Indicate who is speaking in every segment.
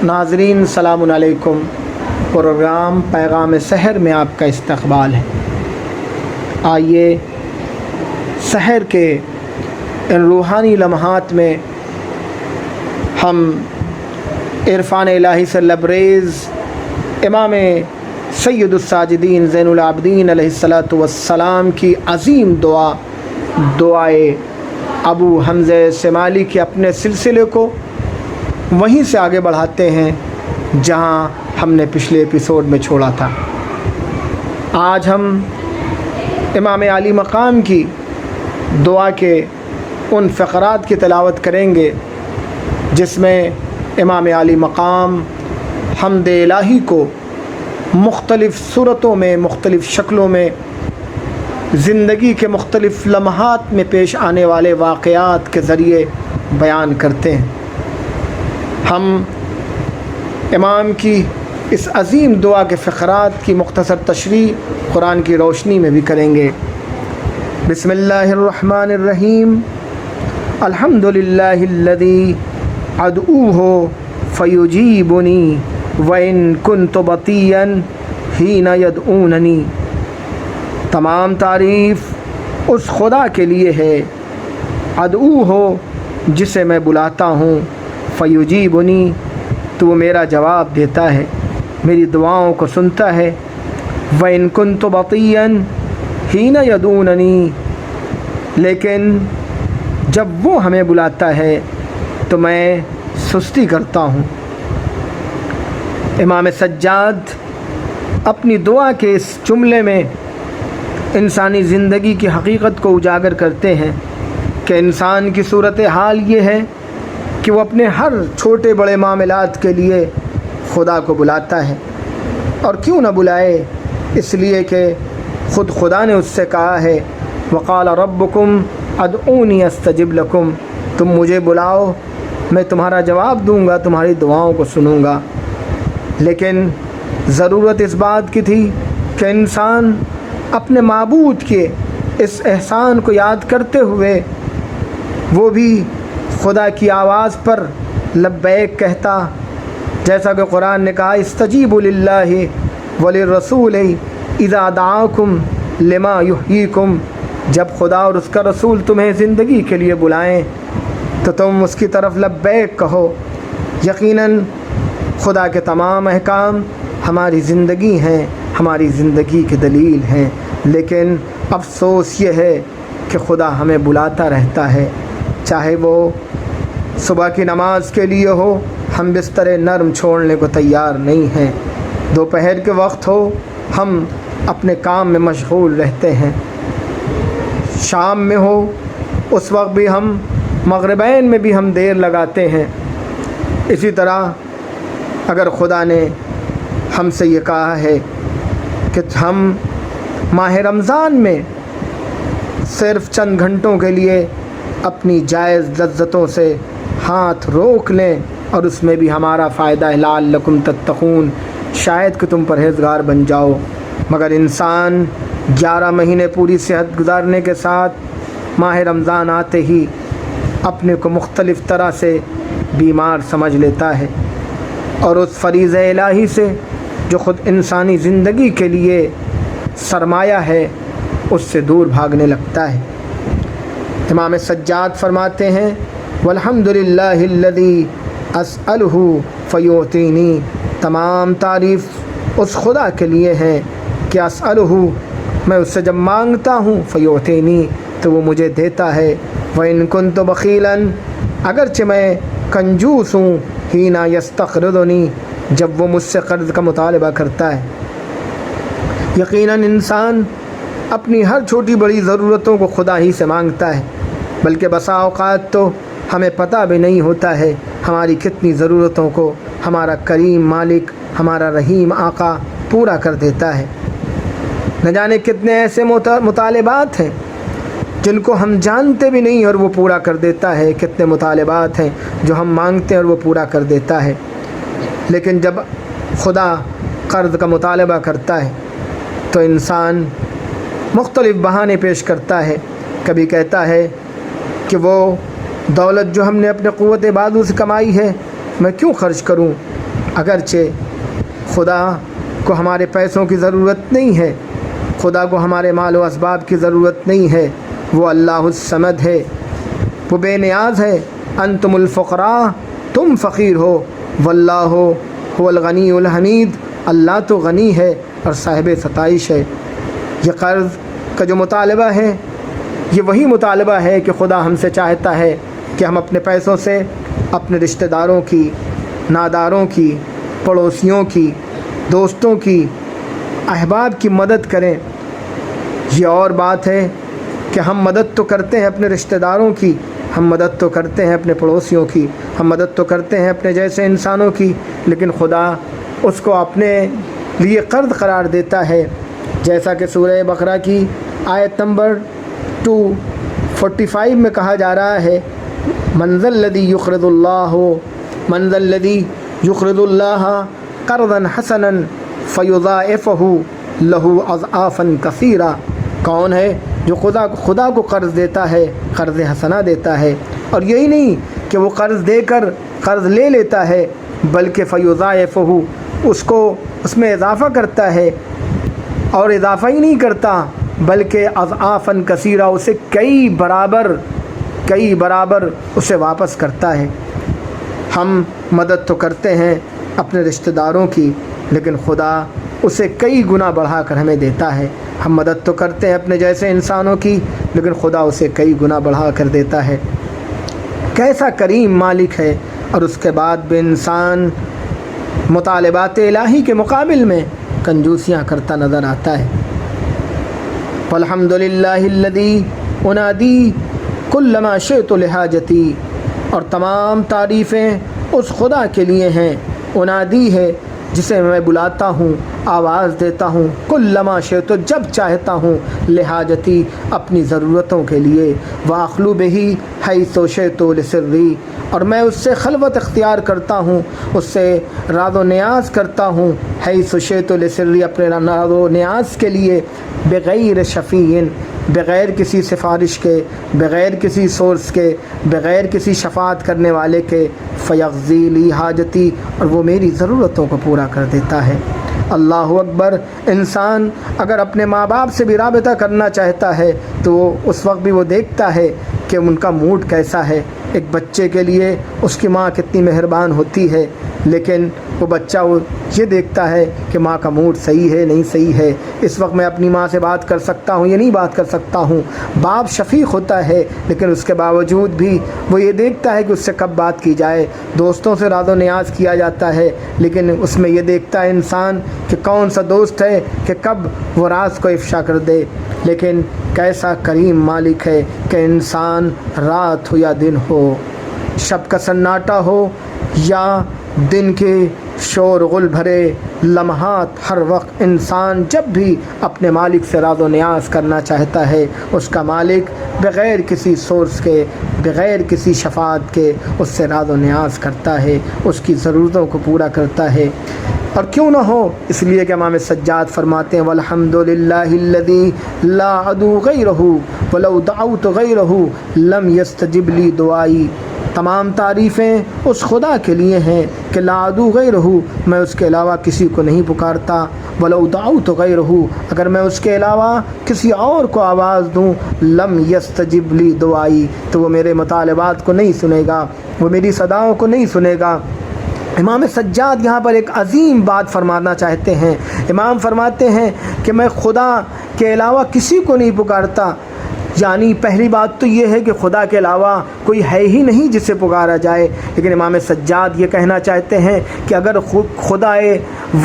Speaker 1: ناظرین السلام علیکم۔ پروگرام پیغام سحر میں آپ کا استقبال ہے۔ آئیے سحر کے ان روحانی لمحات میں ہم عرفان الہی سے لبریز امام سید الساجدین زین العابدین علیہ الصلاۃ والسلام کی عظیم دعائے ابو حمزہ شمالی کے اپنے سلسلے کو وہیں سے آگے بڑھاتے ہیں جہاں ہم نے پچھلے ایپیسوڈ میں چھوڑا تھا۔ آج ہم امام عالی مقام کی دعا کے ان فقرات کی تلاوت کریں گے جس میں امام عالی مقام حمد الہی کو مختلف صورتوں میں، مختلف شکلوں میں، زندگی کے مختلف لمحات میں پیش آنے والے واقعات کے ذریعے بیان کرتے ہیں۔ ہم امام کی اس عظیم دعا کے فقرات کی مختصر تشریح قرآن کی روشنی میں بھی کریں گے۔ بسم اللہ الرحمن الرحیم۔ الحمد للہ الذی ادعوہ فیجیبنی وإن كنت بطیئا حین یدعوننی۔ تمام تعریف اس خدا کے لیے ہے، ادعوہ جسے میں بلاتا ہوں، فیجیبنی تو میرا جواب دیتا ہے، میری دعاؤں کو سنتا ہے، وإن كنت بطیئا حین یدعوننی، لیکن جب وہ ہمیں بلاتا ہے تو میں سستی کرتا ہوں۔ امام سجاد اپنی دعا کے اس جملے میں انسانی زندگی کی حقیقت کو اجاگر کرتے ہیں کہ انسان کی صورتحال یہ ہے کہ وہ اپنے ہر چھوٹے بڑے معاملات کے لیے خدا کو بلاتا ہے، اور کیوں نہ بلائے، اس لیے کہ خود خدا نے اس سے کہا ہے، وقال ربکم ادعونی استجب لکم، تم مجھے بلاؤ میں تمہارا جواب دوں گا، تمہاری دعاؤں کو سنوں گا۔ لیکن ضرورت اس بات کی تھی کہ انسان اپنے معبود کے اس احسان کو یاد کرتے ہوئے وہ بھی خدا کی آواز پر لبیک کہتا، جیسا کہ قرآن نے کہا، استجیبوا للہ وللرسول اذا دعاکم لما یحییکم، جب خدا اور اس کا رسول تمہیں زندگی کے لیے بلائیں تو تم اس کی طرف لبیک کہو۔ یقیناً خدا کے تمام احکام ہماری زندگی ہیں، ہماری زندگی کی دلیل ہیں، لیکن افسوس یہ ہے کہ خدا ہمیں بلاتا رہتا ہے، چاہے وہ صبح کی نماز کے لیے ہو، ہم بستر نرم چھوڑنے کو تیار نہیں ہیں، دوپہر کے وقت ہو، ہم اپنے کام میں مشغول رہتے ہیں، شام میں ہو اس وقت بھی ہم، مغربین میں بھی ہم دیر لگاتے ہیں۔ اسی طرح اگر خدا نے ہم سے یہ کہا ہے کہ ہم ماہ رمضان میں صرف چند گھنٹوں کے لیے اپنی جائز لذتوں سے ہاتھ روک لیں اور اس میں بھی ہمارا فائدہ ہے، لعلکم تتقون، شاید کہ تم پرہیزگار بن جاؤ، مگر انسان 11 مہینے پوری صحت گزارنے کے ساتھ ماہ رمضان آتے ہی اپنے کو مختلف طرح سے بیمار سمجھ لیتا ہے، اور اس فریضہ الہی سے جو خود انسانی زندگی کے لیے سرمایہ ہے اس سے دور بھاگنے لگتا ہے۔ امام سجاد فرماتے ہیں، والحمد للہ الذی اسألہ فیعطینی، تمام تعریف اس خدا کے لیے ہے کہ اسألہ، میں اس سے جب مانگتا ہوں، فیعطینی تو وہ مجھے دیتا ہے، وإن کنت بخیلا، اگرچہ میں کنجوس ہوں، حین یستقرضنی، جب وہ مجھ سے قرض کا مطالبہ کرتا ہے۔ یقیناً انسان اپنی ہر چھوٹی بڑی ضرورتوں کو خدا ہی سے مانگتا ہے، بلکہ بسا اوقات تو ہمیں پتہ بھی نہیں ہوتا ہے ہماری کتنی ضرورتوں کو ہمارا کریم مالک، ہمارا رحیم آقا پورا کر دیتا ہے۔ نہ جانے کتنے ایسے مطالبات ہیں جن کو ہم جانتے بھی نہیں اور وہ پورا کر دیتا ہے، کتنے مطالبات ہیں جو ہم مانگتے ہیں اور وہ پورا کر دیتا ہے، لیکن جب خدا قرض کا مطالبہ کرتا ہے تو انسان مختلف بہانے پیش کرتا ہے۔ کبھی کہتا ہے کہ وہ دولت جو ہم نے اپنے قوت بازو سے کمائی ہے میں کیوں خرچ کروں، اگرچہ خدا کو ہمارے پیسوں کی ضرورت نہیں ہے، خدا کو ہمارے مال و اسباب کی ضرورت نہیں ہے، وہ اللہ الصمد ہے، وہ بے نیاز ہے۔ انتم الفقراء، تم فقیر ہو، واللہ هو الغنی الحمید، اللہ تو غنی ہے اور صاحب ستائش ہے۔ یہ قرض کا جو مطالبہ ہے یہ وہی مطالبہ ہے کہ خدا ہم سے چاہتا ہے کہ ہم اپنے پیسوں سے اپنے رشتہ داروں کی، ناداروں کی، پڑوسیوں کی، دوستوں کی، احباب کی مدد کریں۔ یہ اور بات ہے کہ ہم مدد تو کرتے ہیں اپنے رشتہ داروں کی، ہم مدد تو کرتے ہیں اپنے پڑوسیوں کی، ہم مدد تو کرتے ہیں اپنے جیسے انسانوں کی، لیکن خدا اس کو اپنے لیے قرض قرار دیتا ہے، جیسا کہ سورہ بقرہ کی آیت نمبر 245 میں کہا جا رہا ہے، من ذا الذی یقرض اللہ قرضا حسنا فیضاعفہ لہ اضعافا کثیرا۔ کون ہے جو خدا کو قرض دیتا ہے، قرض حسنہ دیتا ہے، اور یہی نہیں کہ وہ قرض دے کر قرض لے لیتا ہے، بلکہ فیضاعفہ اس میں اضافہ کرتا ہے، اور اضافہ ہی نہیں کرتا بلکہ اضعافا کثیرا، اسے کئی برابر اسے واپس کرتا ہے۔ ہم مدد تو کرتے ہیں اپنے رشتہ داروں کی، لیکن خدا اسے کئی گنا بڑھا کر ہمیں دیتا ہے۔ ہم مدد تو کرتے ہیں اپنے جیسے انسانوں کی، لیکن خدا اسے کئی گنا بڑھا کر دیتا ہے۔ کیسا کریم مالک ہے! اور اس کے بعد بھی انسان مطالبات الہی کے مقابل میں کنجوسیاں کرتا نظر آتا ہے۔ والحمد للہ الذی انادی کل ما شئت لحاجتی، اور تمام تعریفیں اس خدا کے لیے ہیں، انادی ہے جسے میں بلاتا ہوں، آواز دیتا ہوں، کل ما شئت، جب چاہتا ہوں، لحاجتی، اپنی ضرورتوں کے لیے، واخلو بہ حیث شئت لسری، اور میں اس سے خلوت اختیار کرتا ہوں، اس سے راز و نیاز کرتا ہوں، حیث شئت لسری، اپنے راز و نیاز کے لیے، بغیر شفیع، بغیر کسی سفارش کے، بغیر کسی سورس کے، بغیر کسی شفاعت کرنے والے کے، فیغزی لی حاجتی، اور وہ میری ضرورتوں کو پورا کر دیتا ہے۔ اللہ اکبر! انسان اگر اپنے ماں باپ سے بھی رابطہ کرنا چاہتا ہے تو اس وقت بھی وہ دیکھتا ہے کہ ان کا موڈ کیسا ہے۔ ایک بچے کے لیے اس کی ماں کتنی مہربان ہوتی ہے، لیکن وہ بچہ یہ دیکھتا ہے کہ ماں کا موڈ صحیح ہے نہیں صحیح ہے، اس وقت میں اپنی ماں سے بات کر سکتا ہوں یا نہیں بات کر سکتا ہوں۔ باپ شفیق ہوتا ہے، لیکن اس کے باوجود بھی وہ یہ دیکھتا ہے کہ اس سے کب بات کی جائے۔ دوستوں سے راز و نیاز کیا جاتا ہے، لیکن اس میں یہ دیکھتا ہے انسان کہ کون سا دوست ہے کہ کب وہ راز کو افشا کر دے۔ لیکن کیسا کریم مالک ہے کہ انسان رات ہو یا دن ہو، شب کا سناٹا ہو یا دن کے شور غل بھرے لمحات، ہر وقت انسان جب بھی اپنے مالک سے راز و نیاز کرنا چاہتا ہے، اس کا مالک بغیر کسی سورس کے، بغیر کسی شفاعت کے اس سے راز و نیاز کرتا ہے، اس کی ضرورتوں کو پورا کرتا ہے۔ اور کیوں نہ ہو، اس لیے کہ امام سجاد فرماتے ہیں، والحمد للہ الذی لا ادعو غیرہ ولو دعوت غیرہ لم یستجب لی دعائی۔ تمام تعریفیں اس خدا کے لیے ہیں کہ لا ادعو غیرہ، میں اس کے علاوہ کسی کو نہیں پکارتا، ولو دعوت غیرہ، اگر میں اس کے علاوہ کسی اور کو آواز دوں، لم یستجب لی دعائی، تو وہ میرے مطالبات کو نہیں سنے گا، وہ میری صداؤں کو نہیں سنے گا۔ امام سجاد یہاں پر ایک عظیم بات فرمانا چاہتے ہیں۔ امام فرماتے ہیں کہ میں خدا کے علاوہ کسی کو نہیں پکارتا، یعنی پہلی بات تو یہ ہے کہ خدا کے علاوہ کوئی ہے ہی نہیں جسے پکارا جائے، لیکن امام سجاد یہ کہنا چاہتے ہیں کہ اگر خدا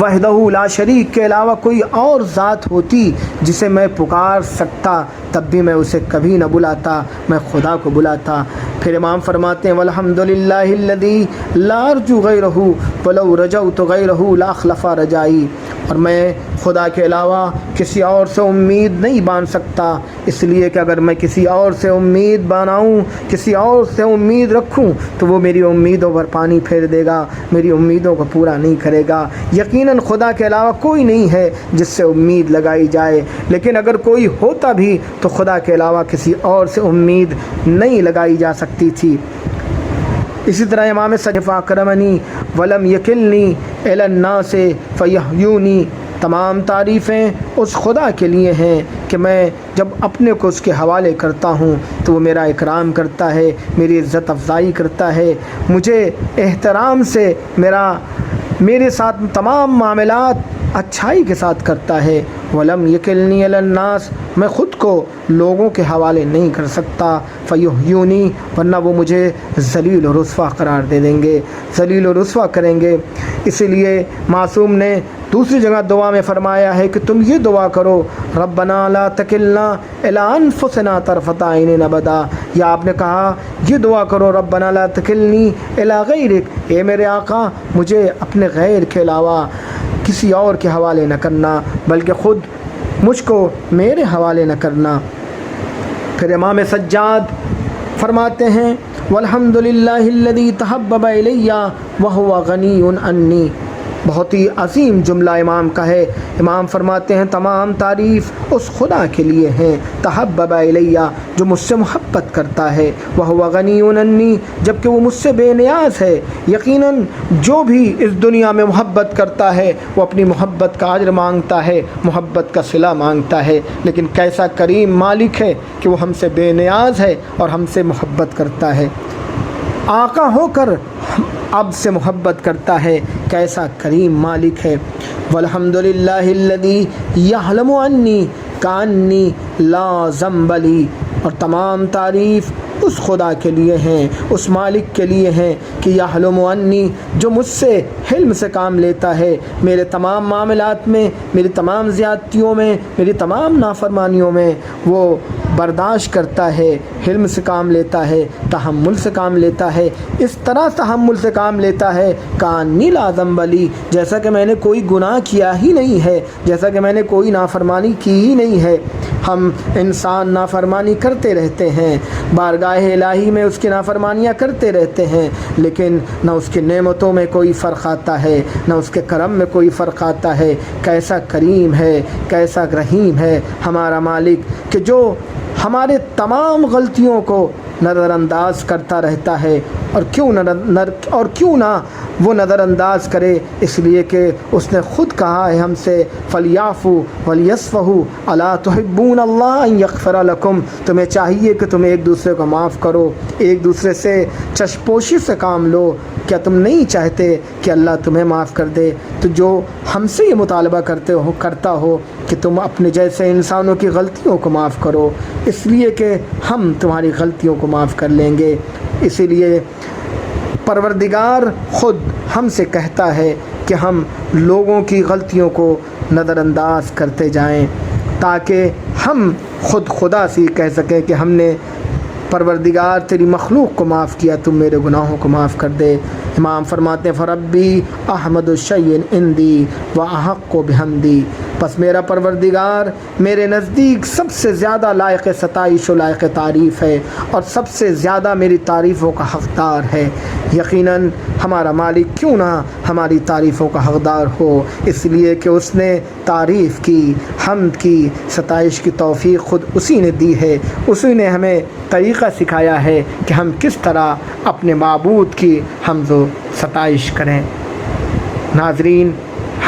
Speaker 1: وحدہ لا شریک کے علاوہ کوئی اور ذات ہوتی جسے میں پکار سکتا، تب بھی میں اسے کبھی نہ بلاتا، میں خدا کو بلاتا۔ پھر امام فرماتے ہیں، والحمد للہ الذی لا ارجو غیرہ ولو رجوت غیرہ لا خلف رجائی، اور میں خدا کے علاوہ کسی اور سے امید نہیں باندھ سکتا، اس لیے کہ اگر میں کسی اور سے امید بناؤں، کسی اور سے امید رکھوں، تو وہ میری امیدوں پر پانی پھیر دے گا، میری امیدوں کو پورا نہیں کرے گا۔ یقیناً خدا کے علاوہ کوئی نہیں ہے جس سے امید لگائی جائے، لیکن اگر کوئی ہوتا بھی تو خدا کے علاوہ کسی اور سے امید نہیں لگائی جا سکتی تھی۔ اسی طرح امام صدق فاکرمنی ولم یکلنی الی الناس فیحیونی، تمام تعریفیں اس خدا کے لیے ہیں کہ میں جب اپنے کو اس کے حوالے کرتا ہوں تو وہ میرا اکرام کرتا ہے، میری عزت افزائی کرتا ہے، مجھے احترام سے میرے ساتھ تمام معاملات اچھائی کے ساتھ کرتا ہے۔ ولم یکلنی الی الناس، میں خود کو لوگوں کے حوالے نہیں کر سکتا، فیحیونی، ورنہ وہ مجھے ذلیل و رسوا قرار دے دیں گے، ذلیل و رسوا کریں گے۔ اسی لیے معصوم نے دوسری جگہ دعا میں فرمایا ہے کہ تم یہ دعا کرو، ربنا لا تکلنا الی انفسنا طرفۃ عین ابدا، یا آپ نے کہا یہ دعا کرو، ربنا لا تکلنی الی غیرک، اے میرے آقا مجھے اپنے غیر کے علاوہ کسی اور کے حوالے نہ کرنا، بلکہ خود مجھ کو میرے حوالے نہ کرنا۔ پھر امام سجاد فرماتے ہیں والحمد للہ الذی تحبب الی وہو غنی عنی، بہت ہی عظیم جملہ امام کا ہے۔ امام فرماتے ہیں تمام تعریف اس خدا کے لیے ہیں، تحبب الیہ، جو مجھ سے محبت کرتا ہے، وہو غنی عنی، جبکہ وہ مجھ سے بے نیاز ہے۔ یقیناً جو بھی اس دنیا میں محبت کرتا ہے وہ اپنی محبت کا اجر مانگتا ہے، محبت کا صلہ مانگتا ہے، لیکن کیسا کریم مالک ہے کہ وہ ہم سے بے نیاز ہے اور ہم سے محبت کرتا ہے، آقا ہو کر اب سے محبت کرتا ہے، کیسا کریم مالک ہے۔ والحمد للہ الذی یعلم عنی کانی لا ذنب لی، اور تمام تعریف اس خدا کے لیے ہیں، اس مالک کے لیے ہیں کہ یعلم عنی، جو مجھ سے حلم سے کام لیتا ہے، میرے تمام معاملات میں، میری تمام زیادتیوں میں، میری تمام نافرمانیوں میں وہ برداشت کرتا ہے، حلم سے کام لیتا ہے، تحمل سے کام لیتا ہے، اس طرح تحمل سے کام لیتا ہے کانی لا ذنب لی، جیسا کہ میں نے کوئی گناہ کیا ہی نہیں ہے، جیسا کہ میں نے کوئی نافرمانی کی ہی نہیں ہے۔ ہم انسان نافرمانی کرتے رہتے ہیں، بارگاہ الہی میں اس کی نافرمانیاں کرتے رہتے ہیں، لیکن نہ اس کی نعمتوں میں کوئی فرق آتا ہے، نہ اس کے کرم میں کوئی فرق آتا ہے۔ کیسا کریم ہے، کیسا رحیم ہے ہمارا مالک کہ جو ہمارے تمام غلطیوں کو نظر انداز کرتا رہتا ہے، اور کیوں نہ وہ نظر انداز کرے، اس لیے کہ اس نے خود کہا ہے ہم سے فَلْيَعْفُوا وَلْيَصْفَحُوا أَلَا تُحِبُّونَ اللَّهَ أَن يَغْفِرَ لَكُمْ، تمہیں چاہیے کہ تم ایک دوسرے کو معاف کرو، ایک دوسرے سے چشپوشی سے کام لو، کیا تم نہیں چاہتے کہ اللہ تمہیں معاف کر دے؟ تو جو ہم سے یہ مطالبہ کرتا ہو کہ تم اپنے جیسے انسانوں کی غلطیوں کو معاف کرو، اس لیے کہ ہم تمہاری غلطیوں کو معاف کر لیں گے۔ اسی لیے پروردگار خود ہم سے کہتا ہے کہ ہم لوگوں کی غلطیوں کو نظر انداز کرتے جائیں، تاکہ ہم خود خدا سے کہہ سکیں کہ ہم نے پروردگار تیری مخلوق کو معاف کیا، تم میرے گناہوں کو معاف کر دے۔ امام فرماتے ہیں فربی احمد الشیء عندی و احق بحمدی، پس میرا پروردگار میرے نزدیک سب سے زیادہ لائق ستائش و لائق تعریف ہے، اور سب سے زیادہ میری تعریفوں کا حقدار ہے۔ یقیناً ہمارا مالک کیوں نہ ہماری تعریفوں کا حقدار ہو، اس لیے کہ اس نے تعریف کی، حمد کی، ستائش کی توفیق خود اسی نے دی ہے، اسی نے ہمیں طریقہ سکھایا ہے کہ ہم کس طرح اپنے معبود کی حمد و ستائش کریں۔ ناظرین،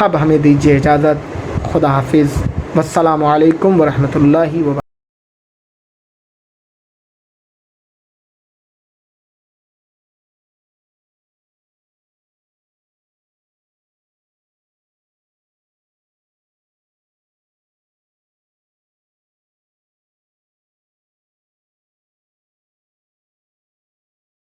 Speaker 1: اب ہمیں دیجیے اجازت، خدا حافظ، والسلام علیکم ورحمۃ اللہ وبرکاتہ۔